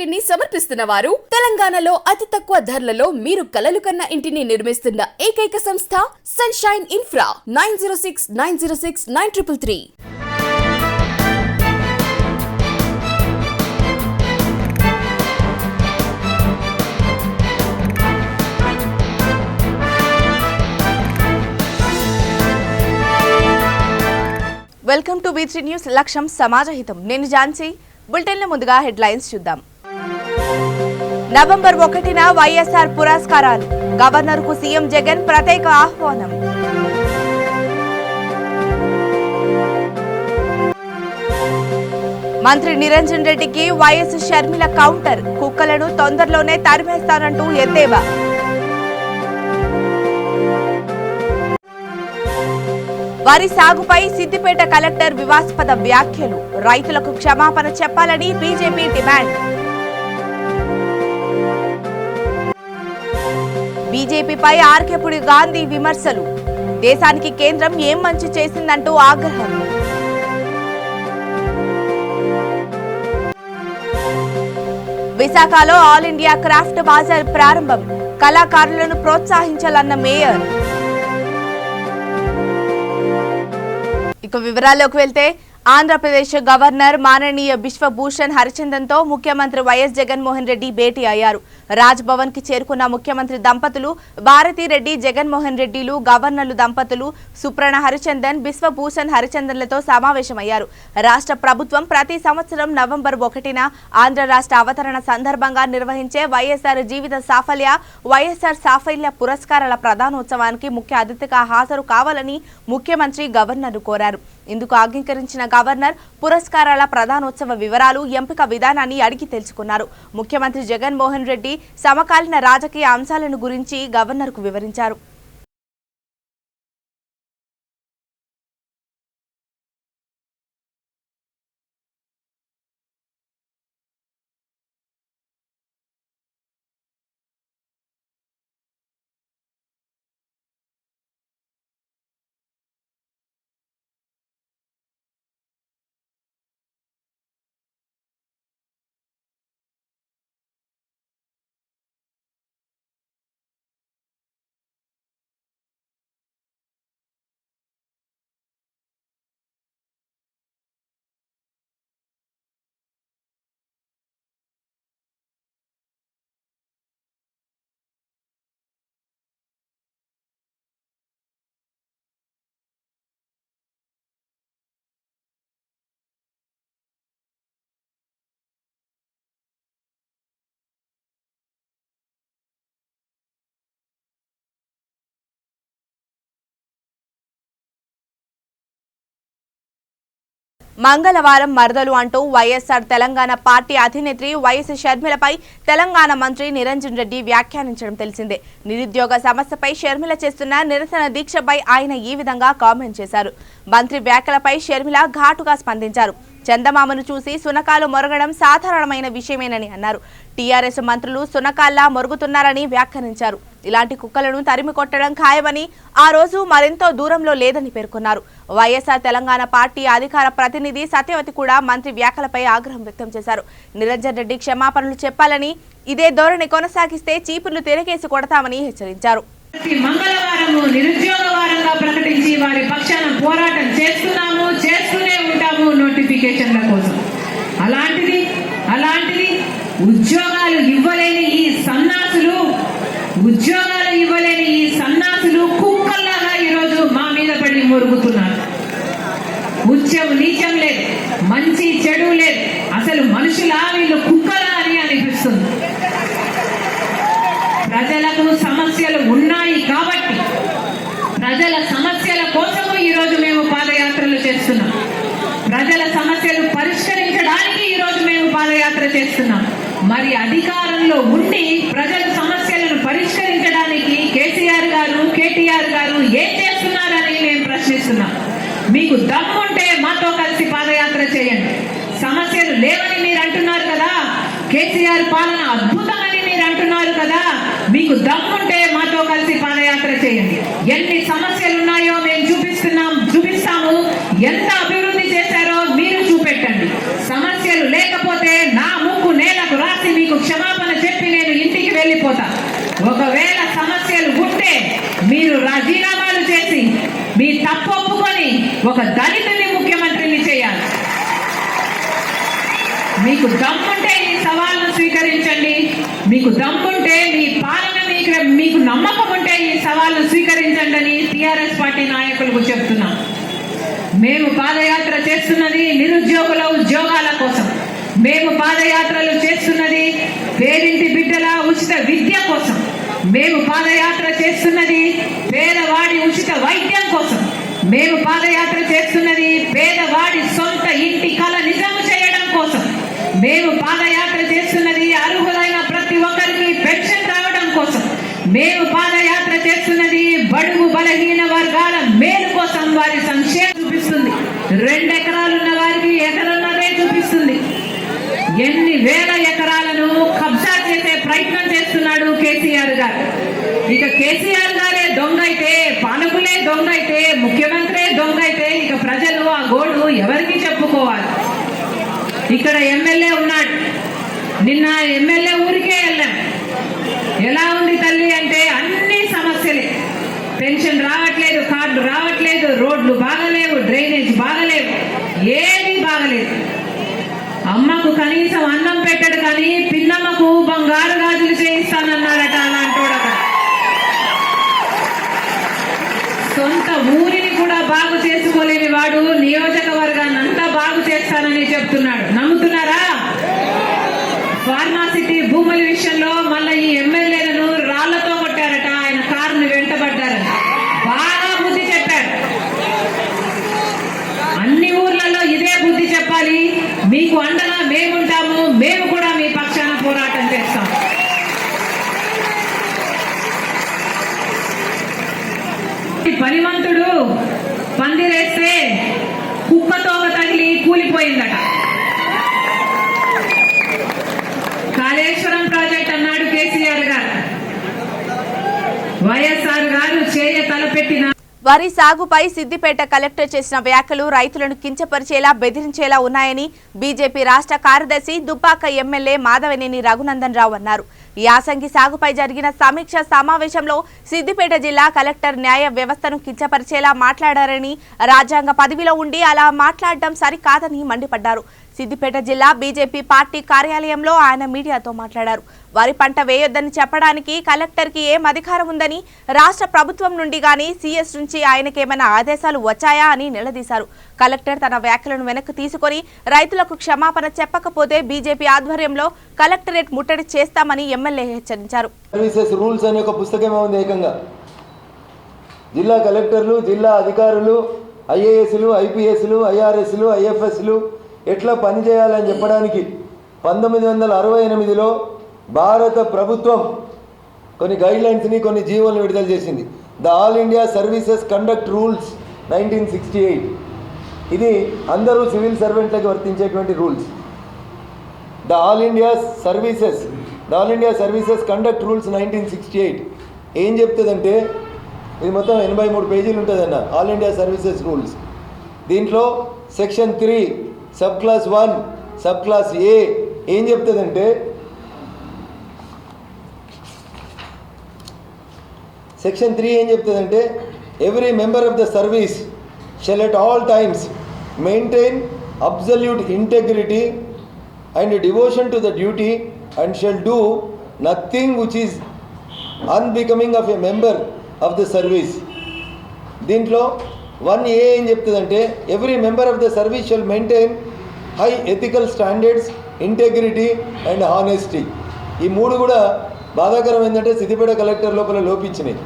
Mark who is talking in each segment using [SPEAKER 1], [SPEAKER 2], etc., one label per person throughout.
[SPEAKER 1] ఇంటిని సమర్పిస్తున్న వారు తెలంగాణలో అతి తక్కువ ధరలలో మీరు కలలు కన్న ఇంటిని నిర్మిస్తున్న ఏకైక సంస్థ sunshine infra 9069069333.
[SPEAKER 2] Welcome to B3 news. లక్ష్యం సమాజహితం. నేను ఝాన్సీ. బులెటిన్ల ముందుగా హెడ్లైన్స్ చూద్దాం. నవంబర్ 1న వైఎస్ఆర్ పురస్కారాలు. గవర్నర్కు సీఎం జగన్ ప్రత్యేక ఆహ్వానం. మంత్రి నిరంజన్ రెడ్డికి వైఎస్ షర్మిల కౌంటర్. కుక్కలను తొందరలోనే తరిమేస్తానంటూ ఎద్దేవా. వరి సాగుపై సిద్దిపేట కలెక్టర్ వివాదాస్పద వ్యాఖ్యలు. రైతులకు క్షమాపణ చెప్పాలని బీజేపీ డిమాండ్. బీజేపీపై ఆర్కేపుడి గాంధీ విమర్శలు. దేశానికి కేంద్రం ఏం మంచి చేసిందంటూ ఆగ్రహం. విశాఖలో ఆల్ ఇండియా క్రాఫ్ట్ బజార్ ప్రారంభం. కళాకారులను ప్రోత్సహించాలన్న మేయర్. ఇక వివరాల్లోకి వెళ్తే, ఆంధ్రప్రదేశ్ గవర్నర్ మాననీయ బిశ్వభూషణ్ హరిచందన్తో ముఖ్యమంత్రి వైఎస్ జగన్మోహన్ రెడ్డి భేటీ అయ్యారు. రాజ్ భవన్ కి చేరుకున్న ముఖ్యమంత్రి దంపతులు భారతిరెడ్డి జగన్మోహన్ రెడ్డిలు, గవర్నర్లు దంపతులు సుప్రణ హరిచందన్, బిశ్వభూషణ్ హరిచందన్లతో సమావేశమయ్యారు. రాష్ట్ర ప్రభుత్వం ప్రతి సంవత్సరం నవంబర్ 1న ఆంధ్ర రాష్ట్ర అవతరణ సందర్భంగా నిర్వహించే వైఎస్ఆర్ జీవిత సాఫల్య, వైఎస్ఆర్ సాఫల్య పురస్కారాల ప్రధానోత్సవానికి ముఖ్య అతిథిగా హాజరు కావాలని ముఖ్యమంత్రి గవర్నర్ను కోరారు. ఇందుకు అంగీకరించిన గవర్నర్ పురస్కారాల ప్రధానోత్సవ వివరాలు, ఎంపిక విధానాన్ని అడిగి తెలుసుకున్నారు. ముఖ్యమంత్రి జగన్మోహన్ రెడ్డి సమకాలీన రాజకీయ అంశాలను గురించి గవర్నర్కు వివరించారు. మంగళవారం మరదలు అంటూ వైఎస్ఆర్ తెలంగాణ పార్టీ అధినేత్రి వైఎస్ షర్మిలపై తెలంగాణ మంత్రి నిరంజన్ రెడ్డి వ్యాఖ్యానించడం తెలిసిందే. నిరుద్యోగ సమస్యపై షర్మిల చేస్తున్న నిరసన దీక్షపై ఆయన ఈ విధంగా కామెంట్ చేశారు. మంత్రి వ్యాఖ్యలపై షర్మిల ఘాటుగా స్పందించారు. చందమామను చూసి సునకాలు మొరగడం సాధారణమైన విషయమేనని అన్నారు. టీఆర్ఎస్ మంత్రులు సునకాల్లా మొరుగుతున్నారని వ్యాఖ్యానించారు. ఇలాంటి కుక్కలను తరిమి కొట్టడం ఖాయమని, ఆ రోజు మరెంతో దూరంలో లేదని పేర్కొన్నారు. వైఎస్ఆర్ తెలంగాణ పార్టీ అధికార ప్రతినిధి సత్యవతి కూడా మంత్రి వ్యాఖ్యలపై ఆగ్రహం వ్యక్తం చేశారు. నిరంజన్ రెడ్డి క్షమాపణలు చెప్పాలని, ఇదే ధోరణి కొనసాగిస్తే చీపుర్లు తిరగేసి కొడతామని హెచ్చరించారు.
[SPEAKER 3] మంగళవారము నిరుద్యోగ వారంగా ప్రకటించి వారి పక్షాన పోరాటం చేస్తూనే ఉంటాము నోటిఫికేషన్ల కోసం. అలాంటిది ఉద్యోగాలు ఇవ్వలేని ఈ సన్నాసులు కుక్కల్లాగా ఈరోజు మా మీద పడి మొరుగుతున్నారు. ఉచ్చం నీచం లేదు, మంచి చెడు లేదు, అసలు మనుషులా వీళ్ళు కుక్కలా అని అనిపిస్తుంది. ప్రజలకు సమస్యలు ఉన్నాయి కాబట్టి ప్రజల సమస్యల కోసము ఈరోజు మేము పాదయాత్రలు చేస్తున్నాం. ప్రజల సమస్యలు పరిష్కరించడానికి ఈరోజు మేము పాదయాత్ర చేస్తున్నాం. మరి అధికారంలో ఉండి ప్రజల సమస్యలను పరిష్కరించడానికి కేసీఆర్ గారు, కేటీఆర్ గారు ఏం చేస్తున్నారని మేము ప్రశ్నిస్తున్నాం. మీకు దమ్ముంటే మాతో కలిసి పాదయాత్ర చేయండి. సమస్యలు లేవని మీరు అంటున్నారు కదా, కేసీఆర్ పాలన అద్భుతమని మీరు అంటున్నారు కదా, మీకు దమ్ముంటే మాతో కలిసి పాదయాత్ర చేయండి. ఎన్ని సమస్యలు ఉన్నాయో మేము చూపిస్తాము. ఎంత అభివృద్ధి చేశారో మీరు చూపెట్టండి. సమస్యలు లేకపోతే నా ముక్కు నేలకు రాసి ఒకవేళ సమస్యలు ఉంటే మీరు రాజీనామాలు చేసి మీ తప్పు ఒప్పుకొని ఒక దళితుని ముఖ్యమంత్రిని చేయాలి. మీకు దమ్ముంటే ఈ సవాల్ను స్వీకరించండి. మీకు దమ్ముంటే మీ పాలన మీకు నమ్మకం ఉంటే ఈ సవాల్ను స్వీకరించండి అని టిఆర్ఎస్ పార్టీ నాయకులకు చెప్తున్నాం. మేము పాదయాత్ర చేస్తున్నది నిరుద్యోగుల ఉద్యోగాల కోసం. మేము పాదయాత్రలు చేస్తున్నది పేరింటి బిడ్డల ఉచిత విద్య కోసం. మేము పాదయాత్ర చేస్తున్నది పేదవాడి ఉచిత వైద్యం కోసం. మేము పాదయాత్ర చేస్తున్నది పేదవాడి సొంత ఇంటి కల నిజము చేయడం కోసం. మేము పాదయాత్ర చేస్తున్నది అర్హులైన ప్రతి ఒక్కరికి పెన్షన్ రావడం కోసం. మేము పాదయాత్ర చేస్తున్నది బడుగు బలహీన వర్గాల మేలు కోసం. వారి సంక్షేమం చూపిస్తుంది. 2 ఎకరాలున్న వారికి ఎకరన్నరే చూపిస్తుంది. ఎన్ని వేల ఎకరాలను కబ్జా చేసే ప్రయత్నం చేస్తున్నాడు కేసీఆర్ గారు. ఇక కేసీఆర్ గారే దొంగ అయితే, పాలకులే దొంగ అయితే, ముఖ్యమంత్రి దొంగ అయితే ఇక ప్రజలు ఆ గోడు ఎవరికి చెప్పుకోవాలి? ఇక్కడ ఎమ్మెల్యే ఉన్నాడు. నిన్న ఎమ్మెల్యే ఊరికే వెళ్ళాం. ఎలా ఉంది తల్లి అంటే అన్ని సమస్యలే. పెన్షన్ రావట్లేదు, కార్డు రావట్లేదు, రోడ్లు బాగలేవు, డ్రైనేజ్ బాగలేవు, ఏమీ బాగలేదు. అమ్మకు కనీసం అన్నం పెట్టడు కానీ పిన్నమ్మకు బంగారు గాజులు చేయిస్తానన్నాడట. అలాంటోడట. సొంత ఊరిని కూడా బాగు చేసుకోలేని వాడు నియోజకవర్గాన్ని అంతా బాగు చేస్తానని చెప్తున్నాడు. నమ్ముతున్నారా? ఫార్మాసిటీ భూముల విషయంలో మళ్ళీ ఈ ఎమ్మెల్యేలను రాళ్లతో కొట్టారట. ఆయన కారుని వెంటబడ్డారట. బాగా బుద్ధి చెప్పారు. అన్ని ఊర్లలో ఇదే బుద్ధి చెప్పాలి. మీకు అండగా మేముంటాము. మేము కూడా మీ పక్షాన పోరాటం చేస్తాం. పనివంతుడు పందిరేస్తే కుక్కతోక తగిలి కూలిపోయిందట. కాళేశ్వరం ప్రాజెక్ట్ అన్నాడు కేసీఆర్ గారు. వైఎస్ఆర్ గారు తలపెట్టిన
[SPEAKER 2] వరి సాగుపై సిద్దిపేట కలెక్టర్ చేసిన వ్యాఖ్యలు రైతులను కించపరిచేలా, బెదిరించేలా ఉన్నాయని బీజేపీ రాష్ట్ర కార్యదర్శి దుబ్బాక ఎమ్మెల్యే మాధవనేని రఘునందన్ రావు అన్నారు. యాసంగి సాగుపై జరిగిన సమీక్ష సమావేశంలో సిద్దిపేట జిల్లా కలెక్టర్ న్యాయ వ్యవస్థను కించపరిచేలా మాట్లాడారని, రాజ్యాంగ పదవిలో ఉండి అలా మాట్లాడడం సరికాదని మండిపడ్డారు. సిద్దిపేట జిల్లా బీజేపీ పార్టీ కార్యాలయంలో ఆయన మీడియాతో మాట్లాడారు. వరి పంట వేయొద్దని చెప్పడానికి కలెక్టర్కి ఏం అధికారం ఉందని, రాష్ట్ర ప్రభుత్వం నుండి గానీ సీఎస్ నుంచి ఆయనకేమైనా ఆదేశాలు వచ్చాయా అని నిలదీశారు. కలెక్టర్ తన వ్యాఖ్యలను వెనక్కి తీసుకొని రైతులకు క్షమాపణ చెప్పకపోతే బీజేపీ ఆధ్వర్యంలో కలెక్టరేట్ ముట్టడి చేస్తామని ఎమ్మెల్యే హెచ్చరించారు.
[SPEAKER 4] సర్వీసెస్ రూల్స్ అనే ఒక పుస్తకమే ఉంది. ఏకంగా జిల్లా కలెక్టర్లు, జిల్లా అధికారులు, ఐఏఎస్లు, ఐపీఎస్లు, ఐఆర్ఎస్లు, ఐఎఫ్ఎస్లు ఎట్లా పనిచేయాలని చెప్పడానికి 1968లో భారత ప్రభుత్వం కొన్ని గైడ్లైన్స్ని, కొన్ని జీవోలను విడుదల చేసింది. The all India services conduct rules 1968. ఇది అందరూ సివిల్ సర్వెంట్లకు వర్తించేటువంటి rules. The all India services conduct rules 1968 ఏం చెప్తుందంటే, ఇది మొత్తం 83 పేజీలు ఉంటుందన్న ఆల్ ఇండియా సర్వీసెస్ రూల్స్. దీంట్లో section 3 sub class 1 sub class a ఏం చెప్తుందంటే, సెక్షన్ 3 ఏం చెప్తుందంటే, every member of the service shall at all times maintain absolute integrity and devotion to the duty and shall do nothing which is unbecoming of a member of the service. దీంట్లో 1A ఏం చెప్తుందంటే, every member of the service shall maintain high ethical standards, integrity and honesty. ఈ 3 కూడా బాధాకరం. ఏంటంటే Siddipet collector లోపల లోపించినాయి.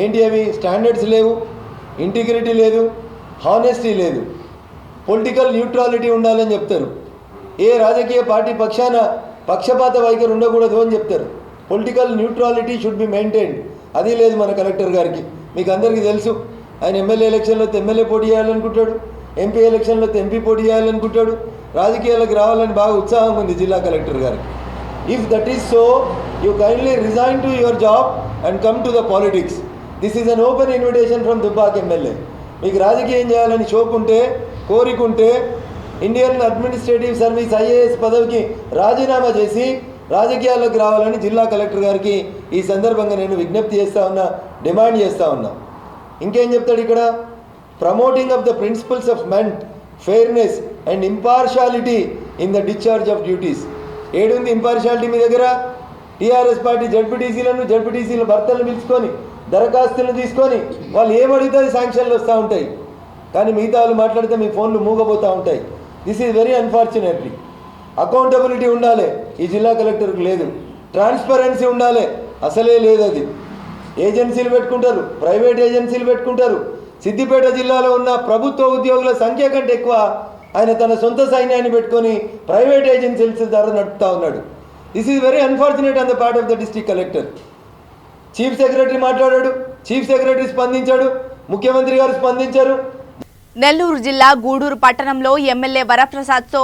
[SPEAKER 4] ఏంటి అవి? స్టాండర్డ్స్ లేవు, ఇంటిగ్రిటీ లేదు, హానెస్టీ లేదు, పొలిటికల్ న్యూట్రాలిటీ ఉండాలని చెప్తారు. ఏ రాజకీయ పార్టీ పక్షాన పక్షపాత వైఖరి ఉండకూడదు అని చెప్తారు. Political neutrality should be maintained. అది లేదు మన కలెక్టర్ గారికి. మీకు అందరికీ తెలుసు, ఆయన ఎమ్మెల్యే ఎలక్షన్లో ఎమ్మెల్యే పోటీ చేయాలనుకుంటాడు, ఎంపీ ఎలక్షన్లో ఎంపీ పోటీ చేయాలనుకుంటాడు, రాజకీయాలకు రావాలని బాగా ఉత్సాహం ఉంది జిల్లా కలెక్టర్ గారికి. If that is so, you kindly resign to your job and come to the politics. This is an open invitation from Dubbak MLA. మీకు రాజకీయం చేయాలని షోకుంటే, కోరికుంటే ఇండియన్ అడ్మినిస్ట్రేటివ్ సర్వీస్ ఐఏఎస్ పదవికి రాజీనామా చేసి రాజకీయాల్లోకి రావాలని జిల్లా కలెక్టర్ గారికి ఈ సందర్భంగా నేను విజ్ఞప్తి చేస్తూ ఉన్నా, డిమాండ్ చేస్తూ ఉన్నా. ఇంకేం చెప్తాడు ఇక్కడ? Promoting of the principles of మెంట్ fairness and impartiality in the discharge of duties. ఏడుంది ఇంపార్షాలిటీ మీ దగ్గర? టీఆర్ఎస్ పార్టీ జడ్పీటీసీల భర్తలను పిలుచుకొని దరఖాస్తులను తీసుకొని వాళ్ళు ఏమడిగితే శాంక్షన్లు వస్తూ ఉంటాయి, కానీ మిగతా వాళ్ళు మాట్లాడితే మీ ఫోన్లు మూగపోతూ ఉంటాయి. This is very unfortunately. Accountability ఉండాలి, ఈ జిల్లా కలెక్టర్కి లేదు. ట్రాన్స్పరెన్సీ ఉండాలి, అసలే లేదు. అది ఏజెన్సీలు పెట్టుకుంటారు, ప్రైవేట్ ఏజెన్సీలు పెట్టుకుంటారు. సిద్దిపేట జిల్లాలో ఉన్న ప్రభుత్వ ఉద్యోగుల సంఖ్య కంటే ఎక్కువ ఆయన తన సొంత సైన్యాన్ని పెట్టుకొని ప్రైవేట్ ఏజెన్సీల ద్వారా నడుపుతూ ఉన్నాడు. This is very unfortunate on the part of the district collector. Chief secretary మాట్లాడాడు, చీఫ్ సెక్రటరీ స్పందించాడు, ముఖ్యమంత్రి గారు స్పందించారు.
[SPEAKER 2] నెల్లూరు జిల్లా గూడూరు పట్టణంలో ఎమ్మెల్యే వరప్రసాద్తో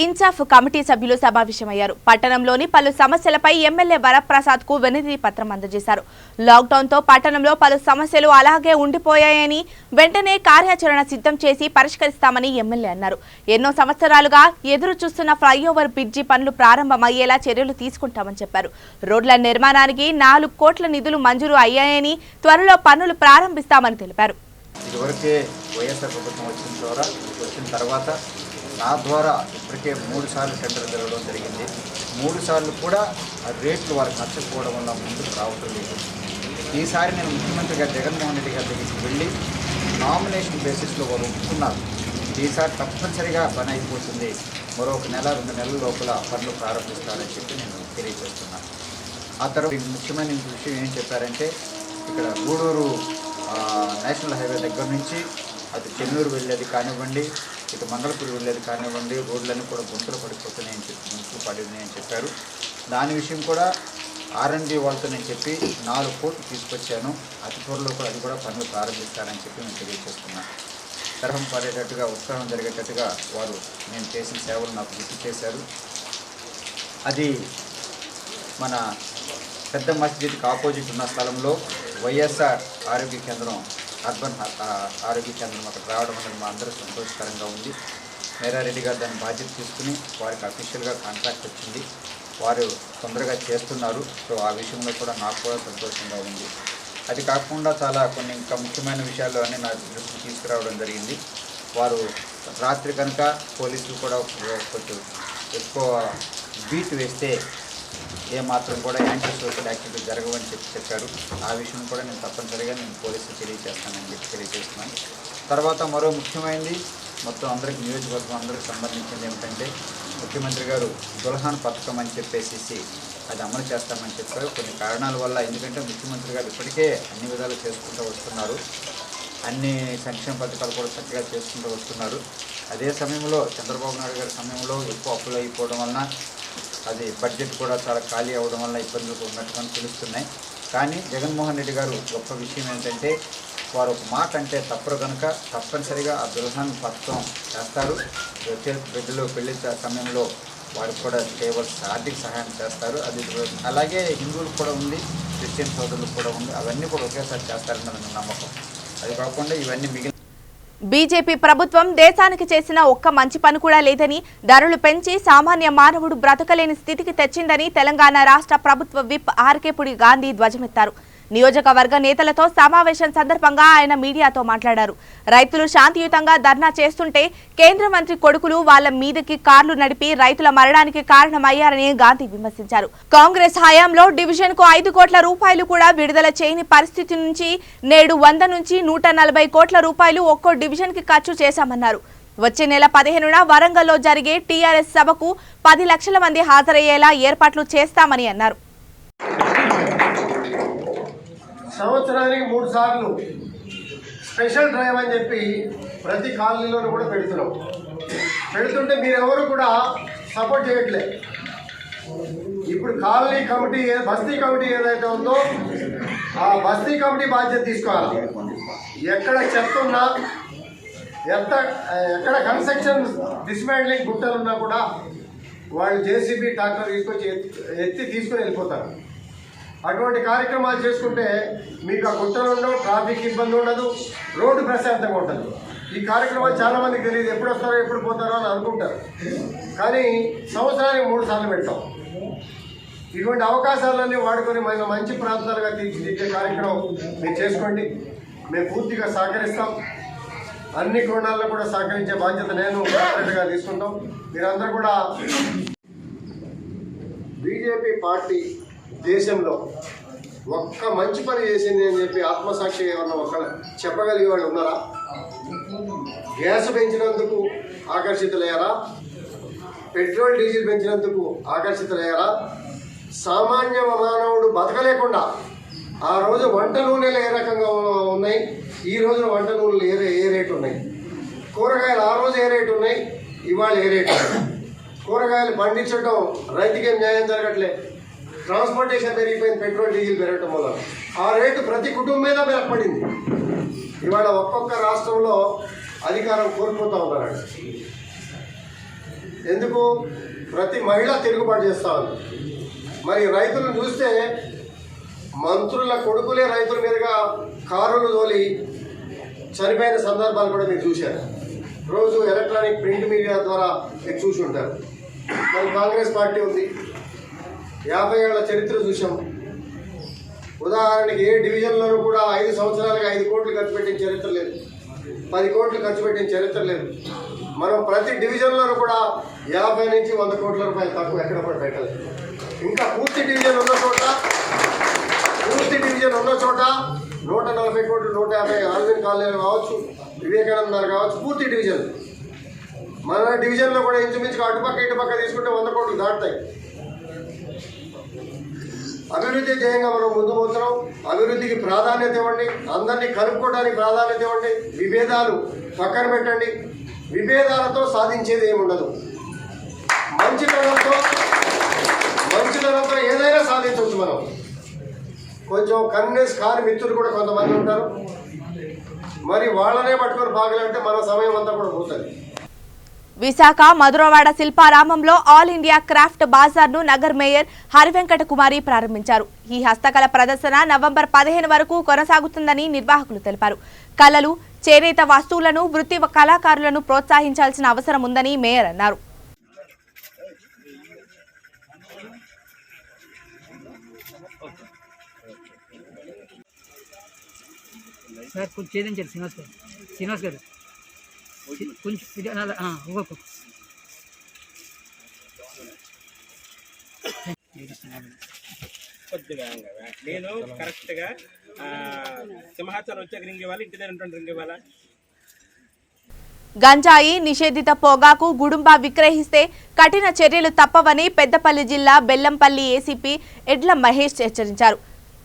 [SPEAKER 2] ఇన్సాఫ్ కమిటీ సభ్యులు సమావేశమయ్యారు. పట్టణంలోని పలు సమస్యలపై ఎమ్మెల్యే వరప్రసాద్కు వినతి పత్రం అందజేశారు. లాక్డౌన్తో పట్టణంలో పలు సమస్యలు అలాగే ఉండిపోయాయని, వెంటనే కార్యాచరణ సిద్ధం చేసి పరిష్కరిస్తామని ఎమ్మెల్యే అన్నారు. ఎన్నో సంవత్సరాలుగా ఎదురు చూస్తున్న ఫ్లైఓవర్ బ్రిడ్జి పనులు ప్రారంభమయ్యేలా చర్యలు తీసుకుంటామని చెప్పారు. రోడ్ల నిర్మాణానికి 4 కోట్ల నిధులు మంజూరు అయ్యాయని, త్వరలో పనులు ప్రారంభిస్తామని తెలిపారు.
[SPEAKER 5] ఇదివరకే వైఎస్ఆర్ ప్రభుత్వం వచ్చిన తర్వాత నా ద్వారా ఇప్పటికే 3 సార్లు టెండర్ జరగడం జరిగింది. 3 సార్లు కూడా ఆ రేట్లు వారికి నచ్చకపోవడం వల్ల ముందుకు రావటం లేదు. ఈసారి నేను ముఖ్యమంత్రి గారు జగన్మోహన్ రెడ్డి గారి దగ్గరికి వెళ్ళి నామినేషన్ బేసిస్లో వారు ఒప్పుకున్నారు. ఈసారి తప్పనిసరిగా పని అయిపోతుంది, మరో 1 నెల 2 నెలల లోపల పనులు ప్రారంభిస్తారని చెప్పి నేను తెలియజేస్తున్నాను. ఆ తర్వాత ముఖ్యమైన విషయం ఏం చెప్పారంటే, ఇక్కడ గూడూరు నేషనల్ హైవే దగ్గర నుంచి అటు చెన్నూరు వెళ్ళేది కానివ్వండి, ఇటు మంగళపూర్ వెళ్ళేది కానివ్వండి, రోడ్లన్నీ కూడా గుంతలు పడిపోతున్నాయని చెప్పారు. దాని విషయం కూడా R&D వాళ్ళతో నేను చెప్పి 4 కోట్లు తీసుకొచ్చాను. అతి త్వరలో కూడా అది కూడా పనులు ప్రారంభిస్తారని చెప్పి నేను తెలియజేస్తున్నాను. తరహం పడేటట్టుగా, ఉత్సాహం జరిగేటట్టుగా వారు నేను చేసిన సేవలు నాకు గుర్తు చేశారు. అది మన పెద్ద మస్జిద్కి ఆపోజిట్ ఉన్న స్థలంలో వైఎస్ఆర్ ఆరోగ్య కేంద్రం, అర్బన్ ఆరోగ్య కేంద్రం అక్కడ రావడం అనేది మా అందరూ సంతోషకరంగా ఉంది. మేరారెడ్డి గారు దాని బాధ్యత తీసుకుని వారికి అఫీషియల్గా కాంట్రాక్ట్ వచ్చింది, వారు తొందరగా చేస్తున్నారు. సో ఆ విషయంలో కూడా నాకు కూడా సంతోషంగా ఉంది. అది కాకుండా చాలా కొన్ని ఇంకా ముఖ్యమైన విషయాలు అన్నీ నా దృష్టికి తీసుకురావడం జరిగింది. వారు రాత్రి కనుక పోలీసులు కూడా కొంచెం ఎక్కువ బీట్ వేస్తే ఏమాత్రం కూడా యాంటీ సోషల్ యాక్టివిటీ జరగవని చెప్పారు. ఆ విషయం కూడా నేను తప్పనిసరిగా పోలీసులు తెలియజేస్తానని చెప్పి తెలియజేస్తున్నాను. తర్వాత మరో ముఖ్యమైనది మొత్తం అందరికి నియోజకవర్గం అందరికి సంబంధించింది ఏమిటంటే, ముఖ్యమంత్రి గారు దుల్హాన్ పథకం అని చెప్పేసి అది అమలు చేస్తామని చెప్పారు. కొన్ని కారణాల వల్ల, ఎందుకంటే ముఖ్యమంత్రి గారు ఇప్పటికే అన్ని విధాలు చేసుకుంటూ వస్తున్నారు, అన్ని సంక్షేమ పథకాలు కూడా చక్కగా చేసుకుంటూ వస్తున్నారు. అదే సమయంలో చంద్రబాబు నాయుడు గారి సమయంలో ఎక్కువ అప్పులు అయిపోవడం వలన అది బడ్జెట్ కూడా చాలా ఖాళీ అవ్వడం వల్ల ఇబ్బందులు ఉన్నట్టుగా తెలుస్తున్నాయి. కానీ జగన్మోహన్ రెడ్డి గారు గొప్ప విషయం ఏంటంటే, వారు ఒక మాట అంటే తప్పరు కనుక తప్పనిసరిగా ఆ దుల్హాన్ పథకం చేస్తారు. బిడ్డలు పెళ్లి సమయంలో వారికి కూడా చేయవలసిన ఆర్థిక సహాయం చేస్తారు. అది అలాగే హిందువులకు కూడా ఉంది, క్రిస్టియన్ సోదరులకు కూడా ఉంది. అవన్నీ కూడా ఒకేసారి చేస్తారని నా నమ్మకం. అది కాకుండా ఇవన్నీ మిగిలిన
[SPEAKER 2] బీజేపీ ప్రభుత్వం దేశానికి చేసిన ఒక్క మంచి పని కూడా లేదని, ధరలు పెంచి సామాన్య మానవుడు బ్రతకలేని స్థితికి తెచ్చిందని తెలంగాణ రాష్ట్ర ప్రభుత్వ విప్ ఆర్కేపుడి గాంధీ ధ్వజమెత్తారు. నియోజకవర్గ నేతలతో సమావేశం సందర్భంగా ఆయన మీడియాతో మాట్లాడారు. రైతులు శాంతియుతంగా ధర్నా చేస్తుంటే కేంద్ర మంత్రి కొడుకులు వాళ్ల మీదకి కార్లు నడిపి రైతుల మరణానికి కారణమయ్యారని గాంధీ విమర్శించారు. కాంగ్రెస్ హయాంలో డివిజన్ కు 5 కోట్ల రూపాయలు కూడా విడుదల చేయని పరిస్థితి నుంచి నేడు 100 నుంచి 140 కోట్ల రూపాయలు ఒక్కో డివిజన్ కి ఖర్చు చేశామన్నారు. వచ్చే నెల 15న వరంగల్లో జరిగే టీఆర్ఎస్ సభకు 10 లక్షల మంది హాజరయ్యేలా ఏర్పాట్లు చేస్తామని అన్నారు.
[SPEAKER 6] సంవత్సరానికి 3 సార్లు స్పెషల్ డ్రైవ్ అని చెప్పి ప్రతి కాలనీలోనూ కూడా పెడుతుంటే మీరెవరు కూడా సపోర్ట్ చేయట్లేదు. ఇప్పుడు కాలనీ కమిటీ, బస్తీ కమిటీ ఏదైతే ఉందో ఆ బస్తీ కమిటీ బాధ్యత తీసుకోవాలి. ఎక్కడ చెత్త ఉన్నా, ఎక్కడ కన్స్ట్రక్షన్ డిస్మాండ్లింగ్ గుట్టలు ఉన్నా కూడా వాళ్ళు జేసీబీ ట్రాక్టర్ తీసుకొచ్చి ఎత్తి తీసుకొని వెళ్ళిపోతారు. అటువంటి కార్యక్రమాలు చేసుకుంటే మీకు ఆ గుట్టలు ఉండవు, ట్రాఫిక్ ఇబ్బంది ఉండదు, రోడ్డు ప్రశాంతంగా ఉంటుంది. ఈ కార్యక్రమాలు చాలామందికి తెలియదు, ఎప్పుడు వస్తారో ఎప్పుడు పోతారో అని అనుకుంటారు. కానీ సంవత్సరానికి 3 సార్లు పెడతాం. ఇటువంటి అవకాశాలన్నీ వాడుకొని మన మంచి ప్రాంతాలుగా తీర్చిదిద్దే కార్యక్రమం మీరు చేసుకోండి. మేము పూర్తిగా సహకరిస్తాం. అన్ని కోణాల్లో కూడా సహకరించే బాధ్యత నేను గా తీసుకుంటాం. మీరందరూ కూడా బీజేపీ పార్టీ దేశంలో ఒక్క మంచి పని చేసింది అని చెప్పి ఆత్మసాక్షిగా ఏమన్నా ఒక్క చెప్పగలిగే వాళ్ళు ఉన్నారా? గ్యాస్ పెంచినందుకు ఆకర్షితులయ్యారా? పెట్రోల్ డీజిల్ పెంచినందుకు ఆకర్షితులయ్యారా? సామాన్య మానవుడు బతకలేకుండా ఆ రోజు వంట నూనెలు ఏ రకంగా ఉన్నాయి, ఈ రోజున వంట నూనెలు ఏ రేటు ఉన్నాయి, కూరగాయలు ఆ రోజు ఏ రేటు ఉన్నాయి, ఇవాళ ఏ రేటు ఉన్నాయి. కూరగాయలు పండించడం రైతుకేం న్యాయం జరగట్లే. ట్రాన్స్పోర్టేషన్ పెరిగిపోయింది, పెట్రోల్ డీజిల్ పెరగటం వల్ల ఆ రేటు ప్రతి కుటుంబం మీద పడింది. ఇవాళ ఒక్కొక్క రాష్ట్రంలో అధికారం కోల్పోతూ ఉన్నారు. ఎందుకు? ప్రతి మహిళ తిరుగుబాటు చేస్తూ ఉంది. మరి రైతులను చూస్తే మంత్రుల కొడుకులే రైతుల మీదుగా కారులు తోలి చనిపోయిన సందర్భాలు కూడా మీరు చూశారు. రోజు ఎలక్ట్రానిక్ ప్రింట్ మీడియా ద్వారా మీరు చూసి ఉంటారు. మరి కాంగ్రెస్ పార్టీ ఉంది, 50 ఏళ్ల చరిత్ర చూసాం. ఉదాహరణకి ఏ డివిజన్లోనూ కూడా 5 సంవత్సరాలుగా 5 కోట్లు ఖర్చు పెట్టిన చరిత్ర లేదు, 10 కోట్లు ఖర్చు పెట్టిన చరిత్ర లేదు. మనం ప్రతి డివిజన్లోనూ కూడా 50 నుంచి 100 కోట్ల రూపాయలు తక్కువ ఎక్కడ కూడా పెట్టలేదు. ఇంకా పూర్తి డివిజన్ ఉన్న చోట 140 కోట్లు, 150 ఆల్విన్ కాలనీలు కావచ్చు, వివేకానంద నగర్ కావచ్చు, పూర్తి డివిజన్. మన డివిజన్లో కూడా ఇంచుమించుగా అటుపక్క ఇటుపక్క తీసుకుంటే 100 కోట్లు దాటుతాయి. అభివృద్ధి ధ్యేయంగా మనం ముందు పోతున్నాం. అభివృద్ధికి ప్రాధాన్యత ఇవ్వండి, అందరినీ కలుపుకోవడానికి ప్రాధాన్యత ఇవ్వండి. విభేదాలు పక్కన పెట్టండి. విభేదాలతో సాధించేది ఏముండదు. మంచితనంతో ఏదైనా సాధించవచ్చు. మనం కొంచెం కన్విన్స్ కాని మిత్రులు కూడా కొంతమంది ఉంటారు. మరి వాళ్ళనే పట్టుకొని బాగలంటే మన సమయం అంతా కూడా పోతుంది.
[SPEAKER 2] విశాఖ మధురవాడ శిల్పారామంలో ఆల్ ఇండియా క్రాఫ్ట్ బాజార్ను నగర్ మేయర్ హరివెంకట కుమారి ప్రారంభించారు. ఈ హస్తకళ ప్రదర్శన నవంబర్ 15 వరకు కొనసాగుతుందని నిర్వాహకులు తెలిపారు. కళలు, చేనేత వస్తువులను, వృత్తి కళాకారులను ప్రోత్సహించాల్సిన అవసరం ఉందని మేయర్ అన్నారు.
[SPEAKER 7] సార్ కొంచెం ఛేదించారు శ్రీనివాస్ గారు కొంచెం
[SPEAKER 8] కొద్దిగా నేను కరెక్ట్గా సింహాచలం వచ్చాక రింగ్ ఇవ్వాలి, ఇంటి దగ్గర రింగ్ ఇవ్వాలా?
[SPEAKER 2] గంజాయి, నిషేధిత పొగాకు గుడుంబా విక్రయిస్తే కఠిన చర్యలు తప్పవని పెద్దపల్లి జిల్లా బెల్లంపల్లి ఏసీపీ ఎడ్ల మహేష్ హెచ్చరించారు.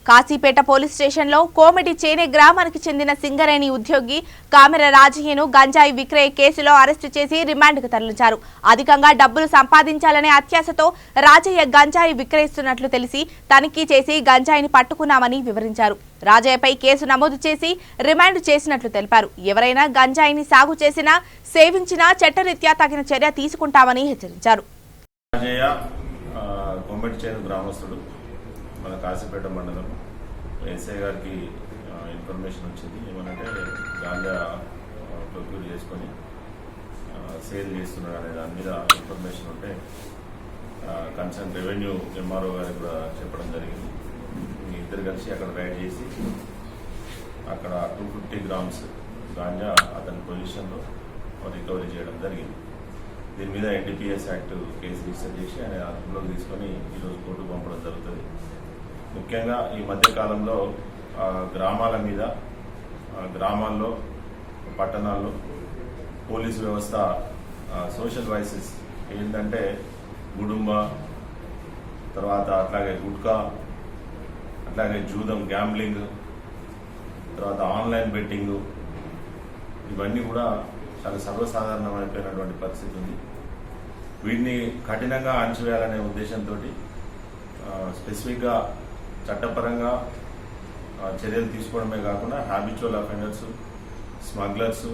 [SPEAKER 2] కాశీపేట పోలీస్ స్టేషన్లో కోమటి చేనే గ్రామానికి చెందిన సింగరేణి ఉద్యోగి కామెర రాజయ్యను గంజాయి విక్రయ కేసులో అరెస్టు చేసి రిమాండ్కు తరలించారు. అధికంగా డబ్బులు సంపాదించాలనే అత్యాశతో రాజయ్య గంజాయి విక్రయిస్తున్నట్లు తెలిసి తనిఖీ చేసి గంజాయిని పట్టుకున్నామని వివరించారు. రాజయ్యపై కేసు నమోదు చేసి రిమాండ్ చేసినట్లు తెలిపారు. ఎవరైనా గంజాయిని సాగు చేసినా, సేవించినా చట్టరీత్యా తగిన చర్య తీసుకుంటామని హెచ్చరించారు.
[SPEAKER 9] మన కాశీపేట మండలం ఎస్ఐ గారికి ఇన్ఫర్మేషన్ వచ్చింది. ఏమనంటే గాంజా ప్రొక్యూర్ చేసుకొని సేల్ చేస్తున్నాడు అనే దాని మీద ఇన్ఫర్మేషన్ ఉంటే కన్సర్న్ రెవెన్యూ ఎంఆర్ఓ గారికి కూడా చెప్పడం జరిగింది. మీ ఇద్దరు కలిసి అక్కడ రైడ్ చేసి అక్కడ 250 గ్రామ్స్ గాంజా అతని పొజిషన్లో రికవరీ చేయడం జరిగింది. దీని మీద ఎన్డీపీఎస్ యాక్ట్ కేసు రిజిస్టర్ చేసి ఆయన అదుపులోకి తీసుకొని ఈరోజు కోర్టుకు పంపడం జరుగుతుంది. ముఖ్యంగా ఈ మధ్యకాలంలో గ్రామాల మీద, గ్రామాల్లో, పట్టణాల్లో పోలీసు వ్యవస్థ సోషల్ వైసెస్ ఏంటంటే గుడుంబ, తర్వాత అట్లాగే గుట్కా, అట్లాగే జూదం, గ్యాంబ్లింగ్, తర్వాత ఆన్లైన్ బెట్టింగ్, ఇవన్నీ కూడా చాలా సర్వసాధారణమైపోయినటువంటి పరిస్థితి ఉంది. వీటిని కఠినంగా అణచివేయాలనే ఉద్దేశంతో స్పెసిఫిక్గా చట్టపరంగా చర్యలు తీసుకోవడమే కాకుండా హ్యాబిచువల్ అఫెండర్స్, స్మగ్లర్స్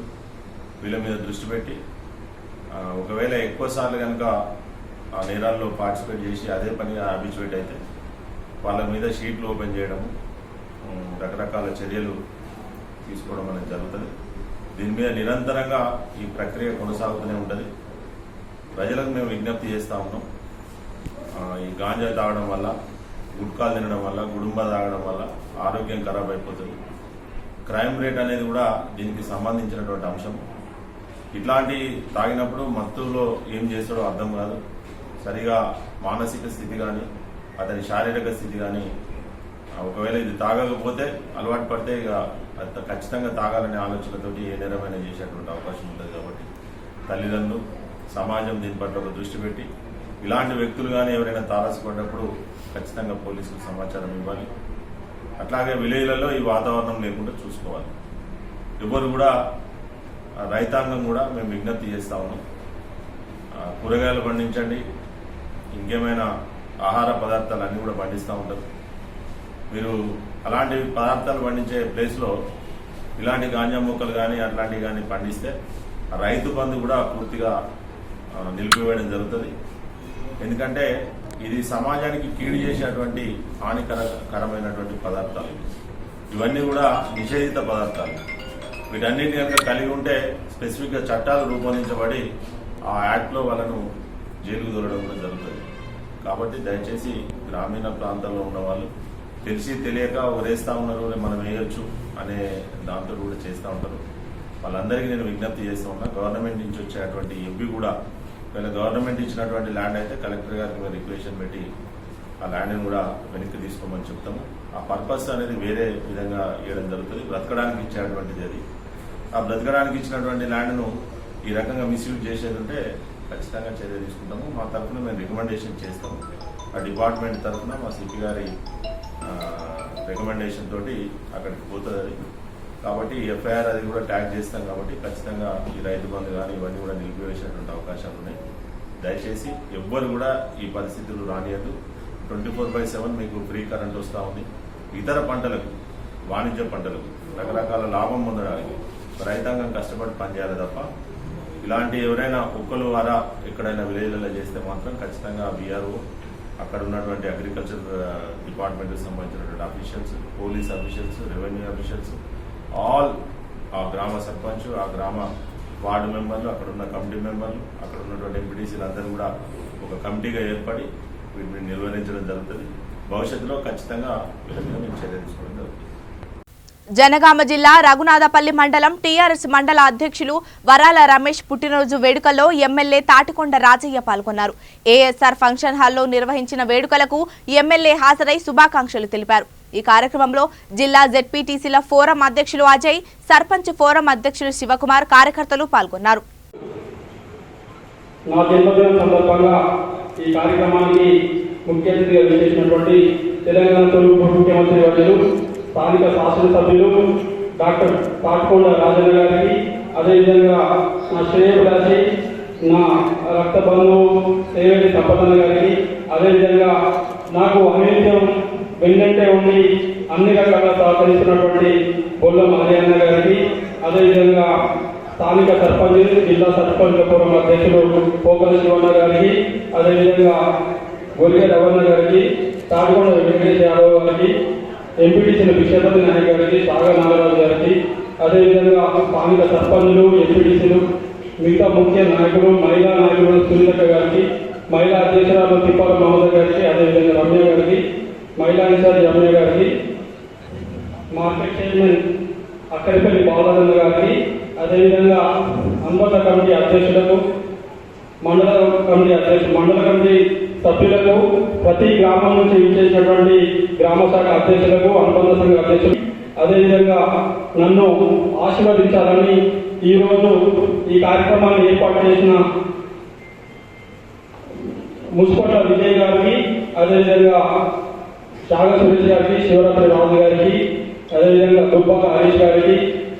[SPEAKER 9] వీళ్ళ మీద దృష్టి పెట్టి ఒకవేళ ఎక్కువసార్లు కనుక ఆ నేరాల్లో పార్టిసిపేట్ చేసి అదే పనిగా హ్యాబిచువేట్ అయితే వాళ్ళ మీద షీట్లు ఓపెన్ చేయడము, రకరకాల చర్యలు తీసుకోవడం అనేది జరుగుతుంది. దీని మీద నిరంతరంగా ఈ ప్రక్రియ కొనసాగుతూనే ఉంటుంది. ప్రజలకు మేము విజ్ఞప్తి చేస్తూ ఉన్నాం, ఈ గాంజా తాగడం వల్ల, గుట్కాలు తినడం వల్ల, గుడుంబ తాగడం వల్ల ఆరోగ్యం ఖరాబ్ అయిపోతుంది. క్రైమ్ రేట్ అనేది కూడా దీనికి సంబంధించినటువంటి అంశం. ఇట్లాంటి తాగినప్పుడు మత్తులో ఏం చేస్తాడో అర్థం కాదు. సరిగా మానసిక స్థితి కానీ అతని శారీరక స్థితి కానీ, ఒకవేళ ఇది తాగకపోతే అలవాటు పడితే ఇక ఖచ్చితంగా తాగాలనే ఆలోచనతోటి ఏ నేరమైన చేసేటువంటి అవకాశం ఉంటుంది. కాబట్టి తల్లిదండ్రులు, సమాజం దీని పట్ల ఒక దృష్టి పెట్టి ఇలాంటి వ్యక్తులు కానీ ఎవరైనా తారసపడ్డప్పుడు ఖచ్చితంగా పోలీసులకు సమాచారం ఇవ్వాలి. అట్లాగే విలేజ్లలో ఈ వాతావరణం లేకుండా చూసుకోవాలి. ఎవరు కూడా, రైతాంగం కూడా మేము విజ్ఞప్తి చేస్తా ఉన్నాం, కూరగాయలు పండించండి, ఇంకేమైనా ఆహార పదార్థాలు అన్నీ కూడా పండిస్తూ ఉంటారు. మీరు అలాంటి పదార్థాలు పండించే ప్లేస్లో ఇలాంటి గాంజా మొక్కలు కానీ అట్లాంటివి కానీ పండిస్తే రైతు బంధు కూడా పూర్తిగా నిలిపివేయడం జరుగుతుంది. ఎందుకంటే ఇది సమాజానికి కీడు చేసేటువంటి హానికరమైనటువంటి పదార్థాలు. ఇవన్నీ కూడా నిషేధిత పదార్థాలు. వీటన్నింటి కనుక కలిగి ఉంటే స్పెసిఫిక్గా చట్టాలు రూపొందించబడి ఆ యాక్ట్లో వాళ్ళను జైలుకు దూరడం కూడా జరుగుతుంది. కాబట్టి దయచేసి గ్రామీణ ప్రాంతాల్లో ఉన్న వాళ్ళు తెలిసి తెలియక వరేస్తూ ఉన్నారు, మనం వేయొచ్చు అనే దాంతో కూడా చేస్తూ ఉంటారు. వాళ్ళందరికీ నేను విజ్ఞప్తి చేస్తూ ఉన్నా, గవర్నమెంట్ నుంచి వచ్చేటువంటి ఎంపీ కూడా వీళ్ళ గవర్నమెంట్ ఇచ్చినటువంటి ల్యాండ్ అయితే కలెక్టర్ గారికి మేము రిక్వెషన్ పెట్టి ఆ ల్యాండ్ని కూడా వెనక్కి తీసుకోమని చెప్తాము. ఆ పర్పస్ అనేది వేరే విధంగా ఇవ్వడం జరుగుతుంది. బ్రతకడానికి ఇచ్చేటువంటిది అది. ఆ బ్రతకడానికి ఇచ్చినటువంటి ల్యాండ్ను ఈ రకంగా మిస్యూజ్ చేసేది ఉంటే ఖచ్చితంగా చర్య తీసుకుంటాము. మా తరఫున మేము రికమెండేషన్ చేస్తాము. ఆ డిపార్ట్మెంట్ తరఫున మా సిపి గారి రికమెండేషన్ తోటి అక్కడికి పోతుంది అది. కాబట్టి ఎఫ్ఐఆర్ అది కూడా ట్యాగ్ చేస్తాం. కాబట్టి ఖచ్చితంగా ఈ రైతు బంధు కానీ ఇవన్నీ కూడా నిలిపివేసేటువంటి అవకాశాలు ఉన్నాయి. దయచేసి ఎవ్వరు కూడా ఈ పరిస్థితులు రానియద్దు. 24/7 మీకు ఫ్రీ కరెంట్ వస్తూ ఉంది. ఇతర పంటలకు, వాణిజ్య పంటలకు రకరకాల లాభం పొందడానికి రైతాంగం కష్టపడి పనిచేయాలి తప్ప ఇలాంటి ఎవరైనా ఒక్కరు వారా ఎక్కడైనా విలేజ్లలో చేస్తే మాత్రం ఖచ్చితంగా వీఆర్ఓ, అక్కడ ఉన్నటువంటి అగ్రికల్చర్ డిపార్ట్మెంట్కి సంబంధించినటువంటి officials, police officials, revenue officials, all ఆ గ్రామ సర్పంచ్, ఆ గ్రామ వార్డు మెంబర్లు, అక్కడ ఉన్న కమిటీ మెంబర్లు, అక్కడ ఉన్నటువంటి ఎంపీటీసీలు అందరూ కూడా ఒక కమిటీగా ఏర్పడి వీటిని నిర్వహించడం జరుగుతుంది. భవిష్యత్తులో ఖచ్చితంగా వీళ్ళ మీద మేము చర్య తీసుకోవడం జరుగుతుంది.
[SPEAKER 2] జనగామ జిల్లా రఘునాథపల్లి మండలం టీఆర్ఎస్ మండల అధ్యక్షులు వరాల రమేష్ పుట్టినరోజు వేడుకల్లో ఎమ్మెల్యే తాటికొండ రాజయ్య పాల్గొన్నారు. ఏఎస్ఆర్ ఫంక్షన్ హాల్లో నిర్వహించిన వేడుకలకు ఎమ్మెల్యే హాజరై శుభాకాంక్షలు తెలిపారు. ఈ కార్యక్రమంలో జిల్లా జెడ్పీటీసీల ఫోరం అధ్యక్షులు అజయ్, సర్పంచ్ ఫోరం అధ్యక్షులు శివకుమార్, కార్యకర్తలు పాల్గొన్నారు.
[SPEAKER 10] నా జన్మదినం సందర్భంగా ఈ కార్యక్రమానికి ముఖ్య అతిథిగా విచ్చేసినటువంటి తెలంగాణ తొలి ముఖ్యమంత్రి వర్యులు స్థానిక శాసనసభ్యులు డాక్టర్ తాటికొండ రాజన్న గారికి, అదేవిధంగా నా శ్రేయభిలాషి, నా రక్త బంధువు సేవేటి సంపదన్న గారికి, అదేవిధంగా నాకు అనిత్యం వెన్నంటే ఉండి అన్ని రకాలుగా సహకరిస్తున్నటువంటి బొల్ల మారియన్న గారికి, అదేవిధంగా స్థానిక సర్పంచ్, జిల్లా సర్పంచ్ ఫోరం అధ్యక్షులు పోకల శివన్న గారికి, అదేవిధంగా గొలిగ రవణ గారికి, తాటికొండ వెంకటేష్ యాదవ్ గారికి, ఎంపీటీసీల విశ్వపతి నాయక్ గారికి, సాగర్ నాగరాజు గారికి, అదేవిధంగా స్థానిక సర్పంచులు, ఎంపీటీసీలు, మిగతా ముఖ్య నాయకులు, మహిళా నాయకులు సునీత గారికి, మహిళా అధ్యక్షురాలు తిప్పాల మమత గారికి, అదేవిధంగా రమ్య గారికి, మహిళా ఇన్ఛార్జి రమ్య గారికి, మార్కెట్ చైర్మన్ అక్కడిపల్లి బాలచంద్ర గారికి, అదేవిధంగా అనుబంధ కమిటీ అధ్యక్షులకు, మండల కమిటీ సభ్యులకు, ప్రతి గ్రామం నుంచి విచ్చేసినటువంటి గ్రామ శాఖ అధ్యక్షులకు, అనుబంధ సంఘ అధ్యక్షులు, అదేవిధంగా నన్ను ఆశీర్వదించాలని ఈరోజు ఈ కార్యక్రమాన్ని ఏర్పాటు చేసిన మున్సిపల్ విజయ్ గారికి, అదేవిధంగా శాగ సురేష్ గారికి, శివరాత్రి రాజు గారికి, అదేవిధంగా దుబ్బాక హరీష్ గారికి,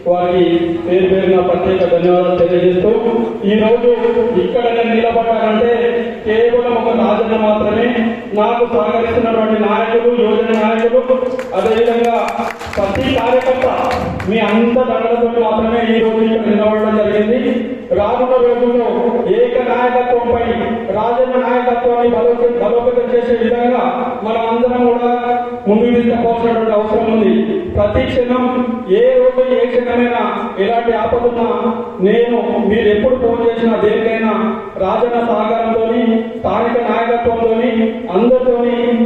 [SPEAKER 10] వారికి పేరు పేరున ప్రత్యేక ధన్యవాదాలు తెలియజేస్తూ, ఈ రోజు ఇక్కడ నేను నిలబడ్డానంటే కేవలం ఒక రాజన్న మాత్రమే, నాకు సహకరిస్తున్నటువంటి నాయకులు, యువజన నాయకులు, అదేవిధంగా ప్రతి కార్యకర్త మీ అంత దండలతో మాత్రమే ఈ రోజు ఇక్కడ నిలబడడం జరిగింది. రానున్న రోజుల్లో ఏక నాయకత్వంపై రాజన్న నాయకత్వాన్ని బలోపేతం చేసే విధంగా మనం అందరం కూడా ముందుకు తీసుకోవాల్సినటువంటి అవసరం ఉంది. ప్రతి క్షణం ఏ రోజు ఏ క్షణమైనా ఎలాంటి ఆపదున్నా నేను మీరు ఎప్పుడు ఫోన్ చేసినా దేనికైనా రాజన్న సహకారంతో స్థానిక నాయకత్వంతో అందరితో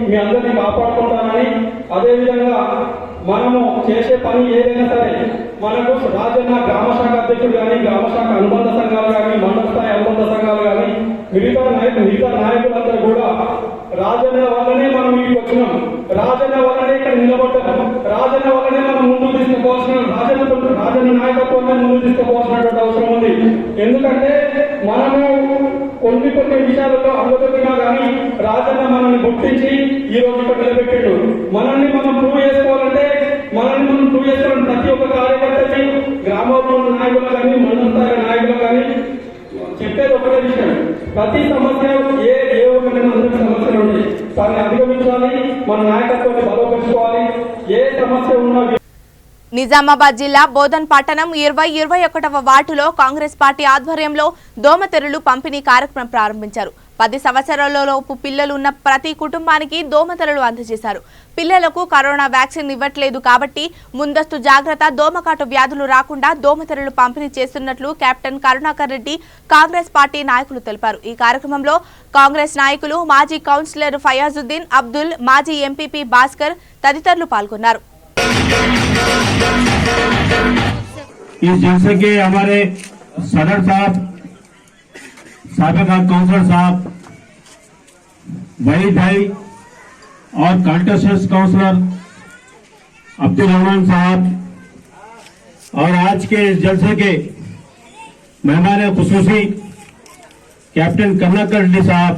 [SPEAKER 10] మీ అందరినీ కాపాడుకుంటానని, అదేవిధంగా మనము చేసే పని ఏదైనా సరే మనకు రాజన్న గ్రామ శాఖ అధ్యక్షుడు కానీ, గ్రామ శాఖ అనుబంధ సంఘాలు కానీ, మండల స్థాయి అనుబంధ సంఘాలు కానీ, మిగతా నాయకులందరూ కూడా రాజన్న వల్లనే మనం ఇక్కడికి వచ్చినాం, రాజన్న వల్లనే ఇక్కడ నిలబడ్డాం, రాజన్న వల్లనే మనం ముందుకు తీసుకుపోవాల్సిన రాజన్న నాయకత్వాన్ని ముందుకు తీసుకుపోవాల్సినటువంటి అవసరం ఉంది. ఎందుకంటే మనము కొన్ని విషయాలలో అవ్వకపోయినా కానీ రాజన్న మనల్ని గుర్తించి ఈ రోజు ఇక్కడ నిలబెట్టాడు. మనల్ని మనం ప్రూవ్ చేసుకోవాలంటే ప్రతి ఒక్క కార్యకర్తని, గ్రామంలో ఉన్న నాయకులు కానీ, మండల స్థాయి నాయకులు కానీ చెప్పేది ఒకటే విషయం, ప్రతి సమస్య ఏ ఒక్కరైనా అందరి సమస్యలు ఉంటాయి, దాన్ని అధిగమించాలి, మన నాయకత్వాన్ని బలోపరుచుకోవాలి. ఏ సమస్య ఉన్నా
[SPEAKER 2] నిజామాబాద్ జిల్లా బోధన్ పట్టణం 21వ వార్డులో కాంగ్రెస్ పార్టీ ఆధ్వర్యంలో దోమతెరలు పంపిణీ కార్యక్రమం ప్రారంభించారు. 10 సంవత్సరాలలోపు పిల్లలు ఉన్న ప్రతి కుటుంబానికి దోమతెరలు అందజేశారు. పిల్లలకు కరోనా వ్యాక్సిన్ ఇవ్వట్లేదు కాబట్టి ముందస్తు జాగ్రత్త, దోమకాటు వ్యాధులు రాకుండా దోమతెరలు పంపిణీ చేస్తున్నట్లు కెప్టెన్ కరుణాకర్ రెడ్డి కాంగ్రెస్ పార్టీ నాయకులు తెలిపారు. ఈ కార్యక్రమంలో కాంగ్రెస్ నాయకులు, మాజీ కౌన్సిలర్ ఫయాజుద్దీన్, అబ్దుల్, మాజీ ఎంపీపీ భాస్కర్ తదితరులు పాల్గొన్నారు.
[SPEAKER 10] इस जलसे के हमारे सदर साहब, साबिका काउंसलर साहब, वहीद भाई और कॉन्टेस्टेंट काउंसलर अब्दुल रहमान साहब और आज के इस जलसे के मेहमान खुसूसी कैप्टन करुणाकर रेड्डी साहब,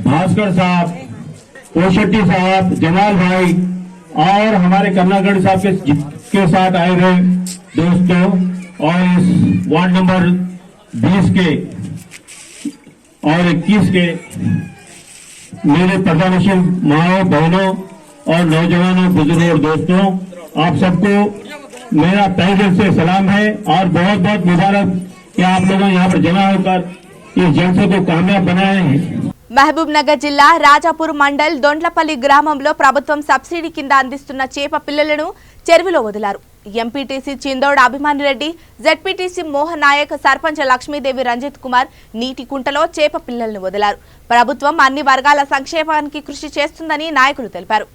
[SPEAKER 10] भास्कर साहब, पोशेट्टी साहब, जमाल भाई और हमारे करुणाकर साहब के साथ आए हुए दोस्तों और इस वार्ड नंबर 20 के और 21 के मेरे प्रधानमंत्री माओ बहनों और नौजवानों, बुजुर्गों और दोस्तों, आप सबको मेरा तहे दिल से सलाम है और बहुत बहुत मुबारक कि आप लोग यहाँ पर जमा होकर इस जलसे को कामयाब बनाए हैं.
[SPEAKER 2] మహబూబ్ నగర్ జిల్లా రాజాపూర్ మండల్ దొండ్లపల్లి గ్రామంలో ప్రభుత్వం సబ్సిడీ కింద అందిస్తున్న చేప పిల్లలను చెరువులో వదిలారు. ఎంపీటీసీ చిందోడ్ అభిమానిరెడ్డి, జెడ్పీటీసీ మోహన్ నాయక్, సర్పంచ్ లక్ష్మీదేవి రంజిత్ కుమార్ నీటి కుంటలో చేప పిల్లలను వదిలారు. ప్రభుత్వం అన్ని వర్గాల సంక్షేమానికి కృషి చేస్తుందని నాయకులు తెలిపారు.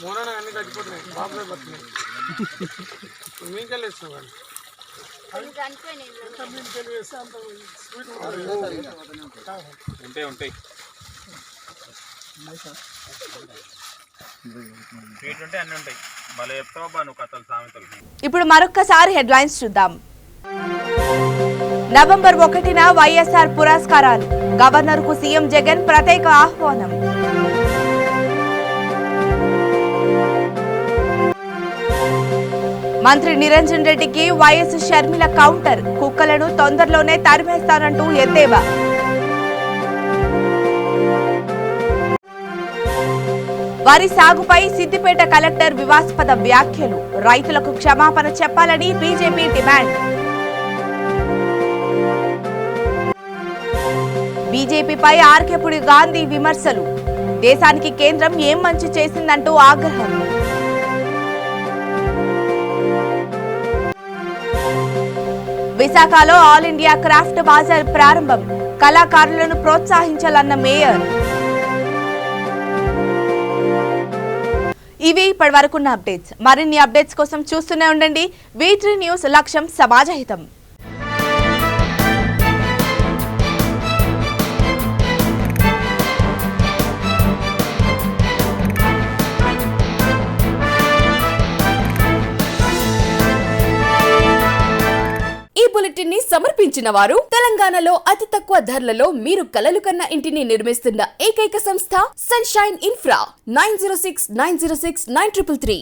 [SPEAKER 8] మోనా అన్ని చచ్చిపోతున్నాయి, బాబులే పడుతున్నాయి, మీకెళ్ళి ఇస్తున్నాం కానీ ఉంటాయి స్వీట్ ఉంటే అన్నీ ఉంటాయి. భలే చెప్తావా బా నువ్వు కథలు, సామెతలు.
[SPEAKER 2] ఇప్పుడు మరొక్కసారి హెడ్లైన్స్ చూద్దాం. నవంబర్ 1న వైఎస్ఆర్ పురస్కారాలు, గవర్నర్ కు సీఎం జగన్ ప్రత్యేక ఆహ్వానం. మంత్రి నిరంజన్ రెడ్డికి వైఎస్ షర్మిల కౌంటర్, కుక్కలను తొందరలోనే తరిమేస్తానంటూ ఎద్దేవా. వరి సాగుపై సిద్దిపేట కలెక్టర్ వివాదాస్పద వ్యాఖ్యలు, రైతులకు క్షమాపణ చెప్పాలని బీజేపీ డిమాండ్. బీజేపీపై ఆర్కేపుడి గాంధీ విమర్శలు, దేశానికి కేంద్రం ఏం మంచి చేసిందంటూ ఆగ్రహం. విశాఖలో ఆల్ ఇండియా క్రాఫ్ట్ బాజార్ ప్రారంభం, కళాకారులను ప్రోత్సహించాలన్న మేయర్. ఇవి ఇప్పటి వరకున్న అప్డేట్స్. మరిన్ని అప్డేట్స్ కోసం చూస్తూనే ఉండండి V3 న్యూస్, లక్ష్యం సమాజహితం.
[SPEAKER 1] ఈ బులెటిన్ ని సమర్పించిన వారు తెలంగాణలో అతి తక్కువ ధరలలో మీరు కలలు కన్న ఇంటిని నిర్మిస్తున్న ఏకైక సంస్థ సన్షైన్ ఇన్ఫ్రా. 9069069333.